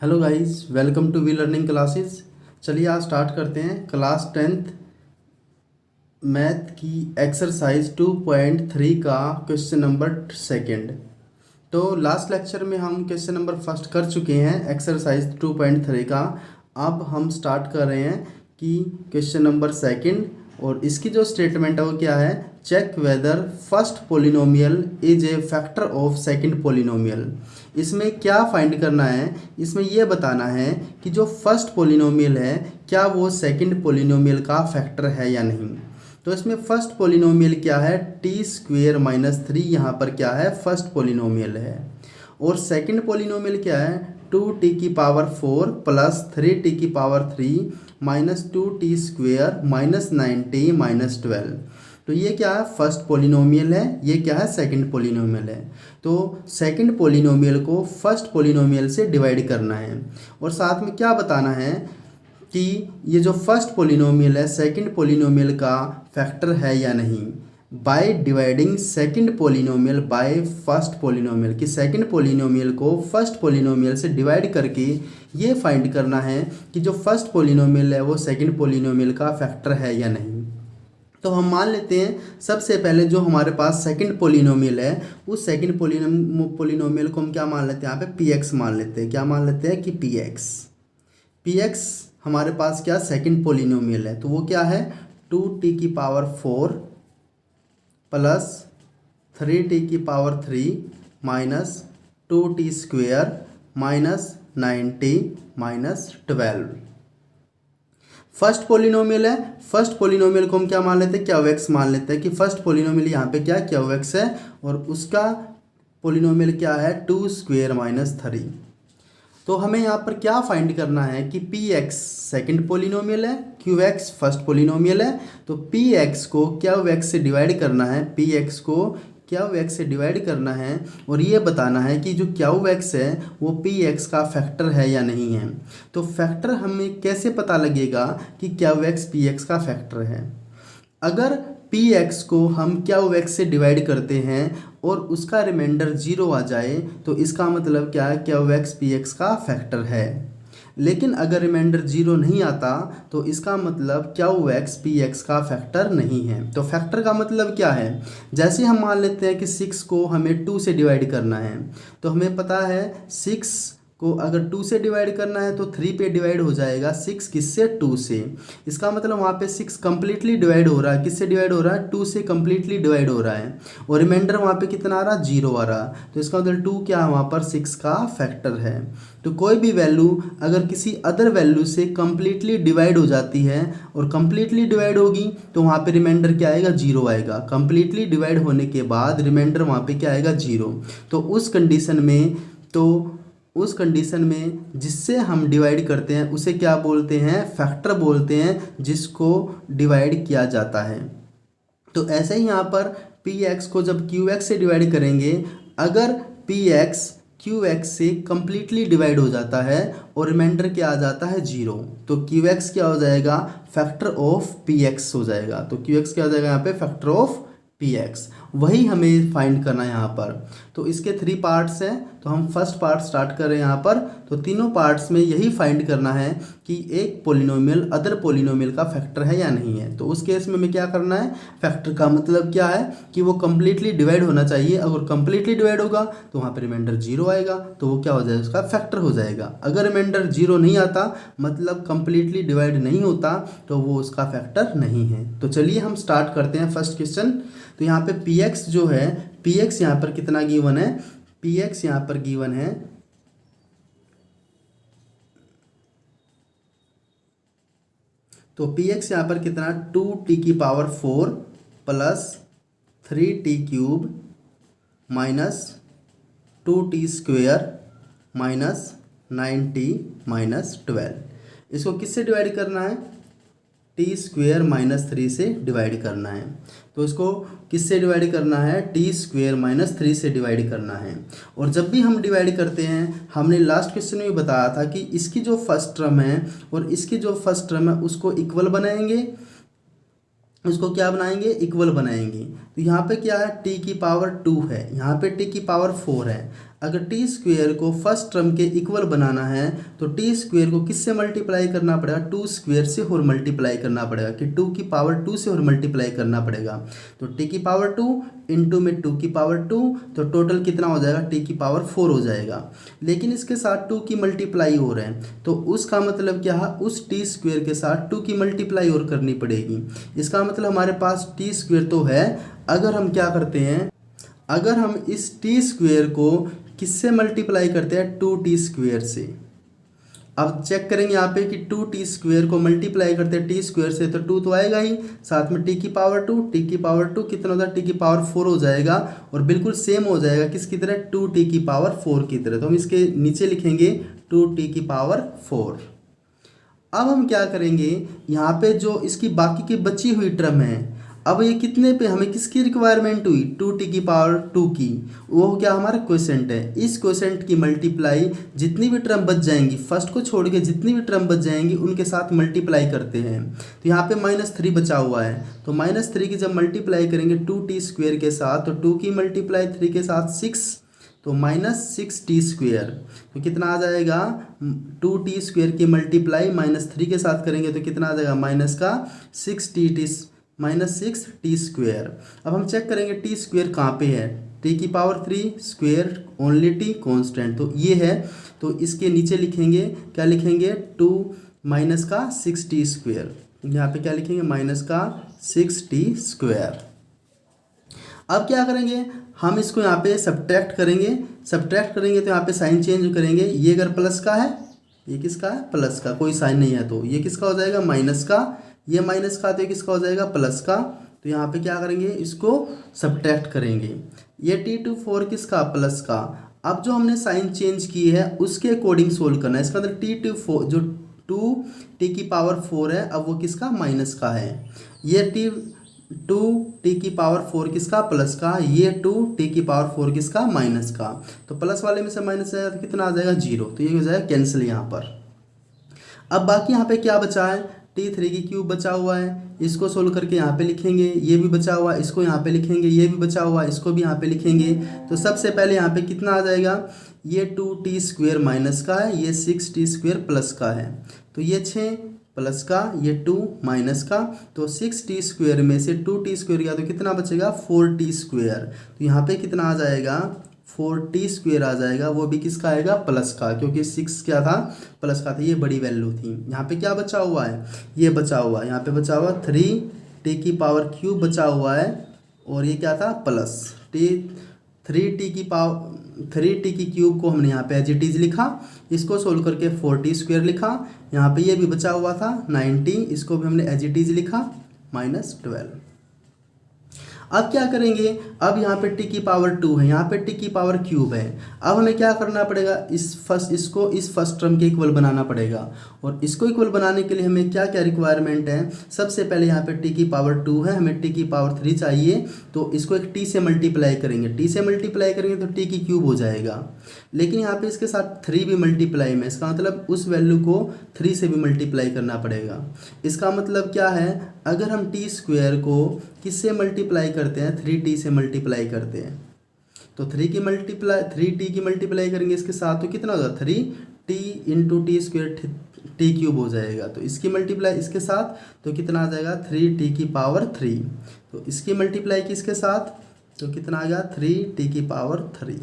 Hello guys, welcome to V learning classes. चलिए आज start करते हैं क्लास 10th मैथ की एक्सरसाइज 2.3 का क्वेश्चन नंबर सेकंड। तो लास्ट लेक्चर में हम क्वेश्चन नंबर फर्स्ट कर चुके हैं एक्सरसाइज 2.3 का। अब हम स्टार्ट कर रहे हैं कि क्वेश्चन नंबर सेकंड, और इसकी जो स्टेटमेंट है वो क्या है, check whether first polynomial is a factor of second polynomial. इसमें क्या फाइंड करना है, इसमें यह बताना है कि जो फर्स्ट पोलिनोमियल है क्या वो सेकंड पोलिनोमियल का फैक्टर है या नहीं। तो इसमें फर्स्ट पोलिनोमियल क्या है, टी स्क्वेयर माइनस 3 यहाँ पर क्या है, फर्स्ट पोलिनोमियल है। और सेकंड पोलिनोमियल क्या है, 2t की पावर 4 प्लस 3t की power 3 minus 2t square minus 9t minus 12। तो ये क्या है, फर्स्ट पोलिनोमियल है, ये क्या है, सेकंड पोलिनोमियल है। तो सेकंड पोलिनोमियल को फर्स्ट पोलिनोमियल से डिवाइड करना है, और साथ में क्या बताना है कि ये जो फर्स्ट पोलिनोमियल है सेकंड पोलिनोमियल का फैक्टर है या नहीं, by dividing second polynomial by first polynomial. कि सेकंड पोलिनोमियल को फर्स्ट पोलिनोमियल से डिवाइड करके ये फाइंड करना है कि जो फर्स्ट पोलिनोमियल है वो सेकंड पोलिनोमियल का फैक्टर है या नहीं। तो हम मान लेते हैं सबसे पहले जो हमारे पास सेकंड पोलिनोमियल है उस सेकंड पोलिनोमियल को हम क्या मान लेते हैं, यहाँ पे पी एक्स मान लेते हैं। क्या मान लेते हैं कि पी एक्स हमारे पास क्या सेकंड पोलिनोमियल है, तो वो क्या है, 2t की पावर 4 प्लस 3t की power 3 minus 2t square minus 9t minus 12। First polynomial है, फर्स्ट पोलिनोमियल को हम क्या मान लेते हैं, क्यू एक्स मान लेते हैं कि फर्स्ट पोलिनोमियल यहाँ पे क्या क्यू एक्स है, और उसका पोलिनोमियल क्या है, 2 स्क्वेयर माइनस 3। तो हमें यहाँ पर क्या फाइंड करना है कि पी एक्स सेकेंड पोलिनोमियल है, क्यू एक्स फर्स्ट पोलिनोमियल है। तो पी एक्स को क्यू एक्स से डिवाइड करना है, पी एक्स को क्यू एक्स से डिवाइड करना है, और ये बताना है कि जो क्यू एक्स है वो पी एक्स का फैक्टर है या नहीं है। तो फैक्टर हमें कैसे पता लगेगा कि क्यू एक्स पी एक्स का फैक्टर है। अगर पी एक्स को हम क्यू एक्स से डिवाइड करते हैं और उसका रिमाइंडर 0 आ जाए तो इसका मतलब क्या है, क्यू एक्स पी एक्स का फैक्टर है। लेकिन अगर रिमाइंडर 0 नहीं आता तो इसका मतलब क्यू एक्स पी एक्स का फैक्टर नहीं है। तो फैक्टर का मतलब क्या है, जैसे हम मान लेते हैं कि 6 को हमें 2 से डिवाइड करना है, तो हमें पता है 6 को अगर 2 से डिवाइड करना है तो 3 पे डिवाइड हो जाएगा, 6 किससे, 2 से। इसका मतलब वहाँ पे 6 कम्प्लीटली डिवाइड हो रहा है, किससे डिवाइड हो रहा है, 2 से कम्प्लीटली डिवाइड हो रहा है, और रिमाइंडर वहाँ पे कितना आ रहा, 0 आ रहा। तो इसका मतलब 2 क्या है, वहाँ पर 6 का फैक्टर है। तो कोई भी वैल्यू अगर किसी अदर वैल्यू से कम्प्लीटली डिवाइड हो जाती है और कम्प्लीटली डिवाइड होगी तो वहाँ पे रिमाइंडर क्या आएगा, 0 आएगा। कम्प्लीटली डिवाइड होने के बाद रिमाइंडर वहाँ पे क्या आएगा, 0। तो उस कंडीशन में जिससे हम डिवाइड करते हैं उसे क्या बोलते हैं, फैक्टर बोलते हैं, जिसको डिवाइड किया जाता है। तो ऐसे ही यहाँ पर पी एक्स को जब क्यू एक्स से डिवाइड करेंगे, अगर पी एक्स क्यू एक्स से कम्प्लीटली डिवाइड हो जाता है और रिमाइंडर क्या आ जाता है, 0, तो क्यू एक्स क्या हो जाएगा, फैक्टर ऑफ पी एक्स हो जाएगा। तो क्यू एक्स क्या हो जाएगा यहाँ पे, फैक्टर ऑफ पी एक्स। वही हमें फाइंड करना है यहाँ पर। तो इसके 3 पार्ट्स हैं, तो हम फर्स्ट पार्ट स्टार्ट कर रहे हैं यहाँ पर। तो तीनों पार्ट्स में यही फाइंड करना है कि एक पोलिनोमियल अदर पोलिनोमियल का फैक्टर है या नहीं है। तो उस केस में हमें क्या करना है, फैक्टर का मतलब क्या है कि वो कम्प्लीटली डिवाइड होना चाहिए। अगर कम्प्लीटली डिवाइड होगा तो वहाँ पर रिमाइंडर 0 आएगा, तो वो क्या हो जाएगा, उसका फैक्टर हो जाएगा। अगर रिमाइंडर 0 नहीं आता, मतलब कम्प्लीटली डिवाइड नहीं होता, तो वो उसका फैक्टर नहीं है। तो चलिए हम स्टार्ट करते हैं फर्स्ट क्वेश्चन। तो यहाँ पे पी एक्स जो है, पी एक्स यहाँ पर कितना गिवन है, पी एक्स यहाँ पर गिवन है, तो पी एक्स यहाँ पर कितना, 2t की power 4 plus 3t cube minus 2t square minus 9t minus 12। इसको किससे डिवाइड करना है, टी स्क्वेयर माइनस 3 से डिवाइड करना है। तो इसको किससे डिवाइड करना है, टी स्क्वेयर माइनस 3 से डिवाइड करना है। और जब भी हम डिवाइड करते हैं, हमने लास्ट क्वेश्चन में बताया था कि इसकी जो फर्स्ट टर्म है और इसकी जो फर्स्ट टर्म है उसको इक्वल बनाएंगे, उसको क्या बनाएंगे, इक्वल बनाएंगे। तो यहाँ पे क्या है, t की पावर 2 है, यहाँ पे t की पावर 4 है। अगर टी स्क्वेयर को फर्स्ट टर्म के इक्वल बनाना है तो टी स्क्वेयर को किससे मल्टीप्लाई करना पड़ेगा, टू स्क्वेयर से और मल्टीप्लाई करना पड़ेगा कि टू की पावर टू से और मल्टीप्लाई करना पड़ेगा। तो टी की पावर टू इंटू में टू की पावर टू, तो टोटल कितना हो जाएगा, टी की पावर फोर हो जाएगा। लेकिन इसके साथ टू की मल्टीप्लाई हो रहे हैं तो उसका मतलब क्या है, उस टी स्क्वेयर के साथ टू की मल्टीप्लाई और करनी पड़ेगी। इसका मतलब हमारे पास टी स्क्वेयर तो है, अगर हम क्या करते हैं, अगर हम इस टी स्क्वेयर को किससे मल्टीप्लाई करते हैं, टू टी स्क्वेयर से। अब चेक करेंगे यहाँ पे कि टू टी स्क्वेयर को मल्टीप्लाई करते हैं टी स्क्वेयर से तो टू तो आएगा ही, साथ में टी की पावर टू, टी की पावर टू कितना होता है, टी की पावर फोर हो जाएगा और बिल्कुल सेम हो जाएगा किसकी तरह, टू टी की पावर फोर की तरह। तो हम इसके नीचे लिखेंगे टू टी की पावर फोर। अब हम क्या करेंगे, यहाँ पे जो इसकी बाकी की बची हुई टर्म है, अब ये कितने पे हमें किसकी रिक्वायरमेंट हुई, टू टी की पावर टू की, वो क्या हमारा क्वोशेंट है। इस क्वोशेंट की मल्टीप्लाई जितनी भी टर्म बच जाएंगी, फर्स्ट को छोड़ के जितनी भी टर्म बच जाएंगी उनके साथ मल्टीप्लाई करते हैं। तो यहाँ पे माइनस थ्री बचा हुआ है, तो माइनस थ्री की जब मल्टीप्लाई करेंगे टू टी स्क्वेयर के साथ, तो टू की मल्टीप्लाई थ्री के साथ सिक्स, तो माइनस सिक्स टी स्क्वेयर, तो कितना आ जाएगा, टू टी स्क्वेयर की मल्टीप्लाई माइनस थ्री के साथ करेंगे तो कितना आ जाएगा, माइनस का six T minus six T square. अब हम चेक करेंगे टी स्क्वेयर कहाँ पे है, टी की power three square only T constant, तो ये है। तो इसके नीचे लिखेंगे, क्या लिखेंगे, टू माइनस का सिक्स टी स्क्वेयर, यहाँ पे क्या लिखेंगे, माइनस का सिक्स टी स्क्वेयर। अब क्या करेंगे, हम इसको यहाँ पे सब्ट्रैक्ट करेंगे, सब्ट्रैक्ट करेंगे तो यहाँ पे साइन चेंज करेंगे। ये अगर प्लस का है, ये किसका है, प्लस का, कोई साइन नहीं है तो ये किसका हो जाएगा, माइनस का, ये माइनस का तो ये किसका हो जाएगा, प्लस का। तो यहाँ पे क्या करेंगे, इसको सब्ट्रैक्ट करेंगे। ये टी टू फोर किसका, प्लस का। अब जो हमने साइन चेंज की है उसके अकॉर्डिंग सोल्व करना है। इसका मतलब टी टू फोर, जो टू टी की पावर फोर है, अब वो किसका, माइनस का है। ये टी टू टी की पावर फोर किसका, प्लस का, ये टू टी की पावर फोर किसका, माइनस का। तो प्लस वाले में से माइनस जाएगा तो कितना आ जाएगा, जीरो, तो ये हो जाएगा कैंसिल यहाँ पर। अब बाकी यहाँ पे क्या बचा है, टी थ्री की क्यूब बचा हुआ है, इसको सोल्व करके यहाँ पे लिखेंगे, ये भी बचा हुआ है, इसको यहाँ पे लिखेंगे, ये भी बचा हुआ है, इसको भी यहाँ पे लिखेंगे। तो सबसे पहले यहाँ पे कितना आ जाएगा, ये टू टी स्क्वेयर माइनस का है, ये सिक्स टी स्क्वेयर प्लस का है, तो ये छः प्लस का, ये टू माइनस का, तो सिक्स टी स्क्वेयर में से टू टी स्क्वेयर गया तो कितना बचेगा, फोर टी स्क्वेयर। तो यहाँ पे कितना आ जाएगा, फोर टी स्क्वेयर आ जाएगा, वो भी किसका आएगा, प्लस का, क्योंकि सिक्स क्या था, प्लस का था, ये बड़ी वैल्यू थी। यहाँ पे क्या बचा हुआ है, ये बचा हुआ है, यहाँ पे बचा हुआ थ्री टी की पावर क्यूब बचा हुआ है, और ये क्या था, प्लस टी, थ्री टी की क्यूब को हमने यहाँ पे एज इट इज लिखा, इसको सोल्व करके फोर टी स्क्वेयर लिखा। यहाँ पे ये भी बचा हुआ था 90, इसको भी हमने एज इट इज लिखा, माइनस 12। अब क्या करेंगे, अब यहाँ पे टी की पावर टू है, यहाँ पे टी की पावर क्यूब है। अब हमें क्या करना पड़ेगा, इसको इस फर्स्ट टर्म के इक्वल बनाना पड़ेगा, और इसको इक्वल बनाने के लिए हमें क्या क्या रिक्वायरमेंट है। सबसे पहले यहाँ पे टी की पावर टू है, हमें टी की पावर थ्री चाहिए, तो इसको एक टी से मल्टीप्लाई करेंगे, टी से मल्टीप्लाई करेंगे तो टी की क्यूब हो जाएगा। लेकिन यहाँ पे इसके साथ थ्री भी मल्टीप्लाई में, इसका मतलब उस वैल्यू को थ्री से भी मल्टीप्लाई करना पड़ेगा। इसका मतलब क्या है, अगर हम टी स्क्वेयर को किससे मल्टीप्लाई करते हैं, थ्री टी से मल्टीप्लाई करते हैं, तो थ्री टी की मल्टीप्लाई करेंगे इसके साथ तो कितना होगा, three T into T square T cube हो जाएगा। तो इसकी मल्टीप्लाई इसके साथ तो कितना आ जाएगा, थ्री टी की पावर थ्री, तो इसकी मल्टीप्लाई किसके साथ, तो कितना आ गया, थ्री टी की पावर थ्री।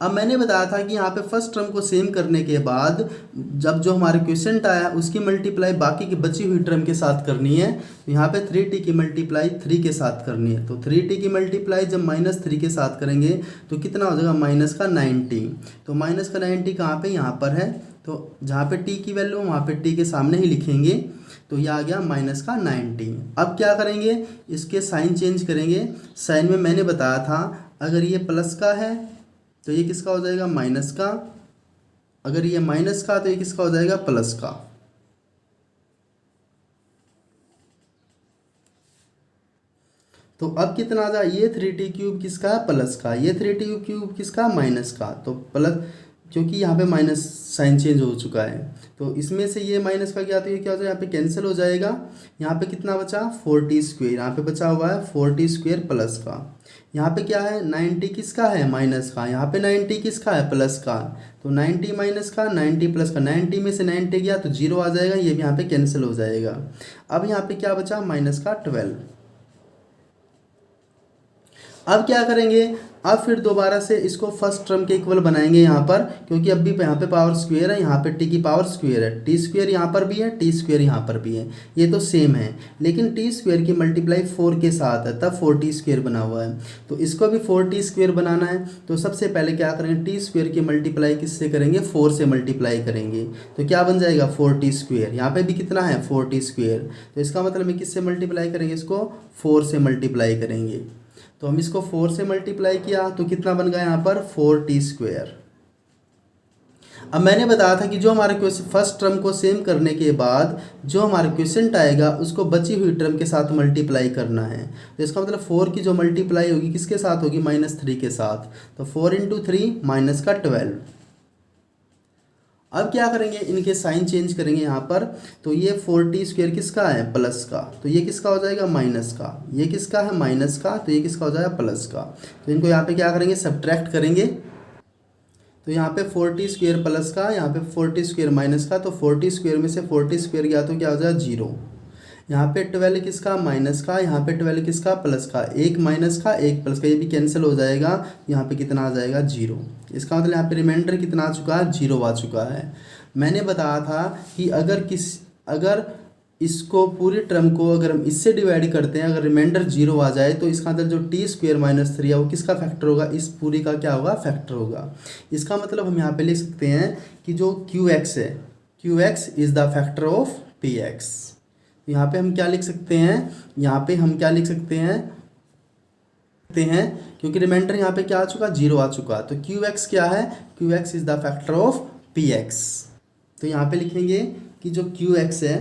अब मैंने बताया था कि यहाँ पे फर्स्ट टर्म को सेम करने के बाद जब जो हमारे क्वेश्चन आया उसकी मल्टीप्लाई बाकी की बची हुई टर्म के साथ करनी है। तो यहाँ पे थ्री टी की मल्टीप्लाई थ्री के साथ करनी है, तो थ्री टी की मल्टीप्लाई जब माइनस थ्री के साथ करेंगे तो कितना हो जाएगा, माइनस का 90। तो माइनस का 90 कहाँ पे, यहाँ पर है, तो जहाँ पे टी की वैल्यू वहाँ पे टी के सामने ही लिखेंगे, तो ये आ गया माइनस का 90। अब क्या करेंगे, इसके साइन चेंज करेंगे। साइन में मैंने बताया था अगर ये प्लस का है तो ये किसका हो जाएगा, माइनस का, अगर ये माइनस का तो ये किसका हो जाएगा, प्लस का। तो अब कितना आ जाए, ये थ्री टी क्यूब किसका है, प्लस का, ये थ्री टी क्यूब किसका, माइनस का, तो प्लस क्योंकि यहाँ पे माइनस साइन चेंज हो चुका है, तो इसमें से ये माइनस का क्या, तो ये क्या हो जाएगा, यहाँ पे कैंसिल हो जाएगा। यहाँ पे कितना बचा, 40², यहाँ पे बचा हुआ है 40² प्लस का। यहाँ पे क्या है, 90 किसका है, माइनस का। यहाँ पे 90 किसका है, प्लस का। तो 90 माइनस का, 90 प्लस का, 90 में से 90 गया तो 0 आ जाएगा, ये भी यहाँ पे कैंसिल हो जाएगा। अब यहाँ पे क्या बचा, माइनस का 12। अब क्या करेंगे, अब फिर दोबारा से इसको फर्स्ट टर्म के इक्वल बनाएंगे यहाँ पर, क्योंकि अब भी यहाँ पे पावर स्क्वायर है, यहाँ पे टी की पावर स्क्वायर है, टी स्क्वायर यहाँ पर भी है, टी स्क्वायर यहाँ पर भी है, ये तो सेम है। लेकिन टी स्क्वायर की मल्टीप्लाई 4 के साथ है, तब 4t² बना हुआ है। तो इसको भी 4t² बनाना है, तो सबसे पहले क्या करेंगे, टी स्क्वायर की मल्टीप्लाई किससे करेंगे, 4 से मल्टीप्लाई करेंगे। तो क्या बन जाएगा, 4t²। यहाँ पर भी कितना है, 4t²। तो इसका मतलब है किससे मल्टीप्लाई करेंगे, इसको 4 से मल्टीप्लाई करेंगे। तो हम इसको 4 से मल्टीप्लाई किया तो कितना बन गया यहाँ पर, 4t²। अब मैंने बताया था कि जो हमारे क्वेश्चन फर्स्ट टर्म को सेम करने के बाद जो हमारा क्वेश्चन आएगा उसको बची हुई टर्म के साथ मल्टीप्लाई करना है। तो इसका मतलब 4 की जो मल्टीप्लाई होगी किसके साथ होगी, -3 के साथ। तो 4 × 3 -12। अब क्या करेंगे, इनके साइन चेंज करेंगे यहाँ पर। तो ये 4t² किसका है, प्लस का, तो ये किसका हो जाएगा, माइनस का। ये किसका है, माइनस का, तो ये किसका हो जाएगा, प्लस का। तो इनको यहाँ पे क्या करेंगे, सब्ट्रैक्ट करेंगे। तो यहाँ पे 4t² प्लस का, यहाँ पे 4t² माइनस का। तो 40² में से 40² गया तो क्या हो जाएगा, 0। यहाँ पे 12 किसका, माइनस का, यहाँ पे 12 किसका, प्लस का। एक माइनस का, एक प्लस का, ये भी कैंसिल हो जाएगा। यहाँ पे कितना आ जाएगा, 0। इसका मतलब यहाँ पे रिमाइंडर कितना आ चुका है, 0 आ चुका है। मैंने बताया था कि अगर इसको पूरे टर्म को अगर हम इससे डिवाइड करते हैं, अगर रिमाइंडर 0 आ जाए तो इसका मतलब जो t² - 3 है वो किसका फैक्टर होगा, इस पूरी का क्या होगा, फैक्टर होगा। इसका मतलब हम यहाँ पे लिख सकते हैं कि जो QX है, QX is the factor of PX। यहाँ पे हम क्या लिख सकते हैं, यहाँ पे हम क्या लिख सकते हैं, क्योंकि रिमाइंडर यहाँ पे क्या आ चुका, 0 आ चुका। तो QX क्या है, QX is the factor of PX। तो यहाँ पे लिखेंगे कि जो QX है,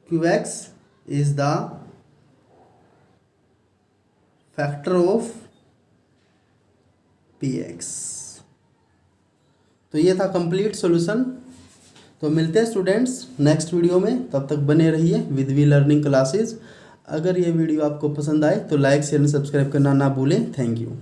QX is the factor of PX। तो ये था कंप्लीट सॉल्यूशन। तो मिलते हैं स्टूडेंट्स नेक्स्ट वीडियो में, तब तक बने रहिए विद वी लर्निंग क्लासेस। अगर ये वीडियो आपको पसंद आए तो लाइक शेयर एंड सब्सक्राइब करना ना भूलें। Thank you.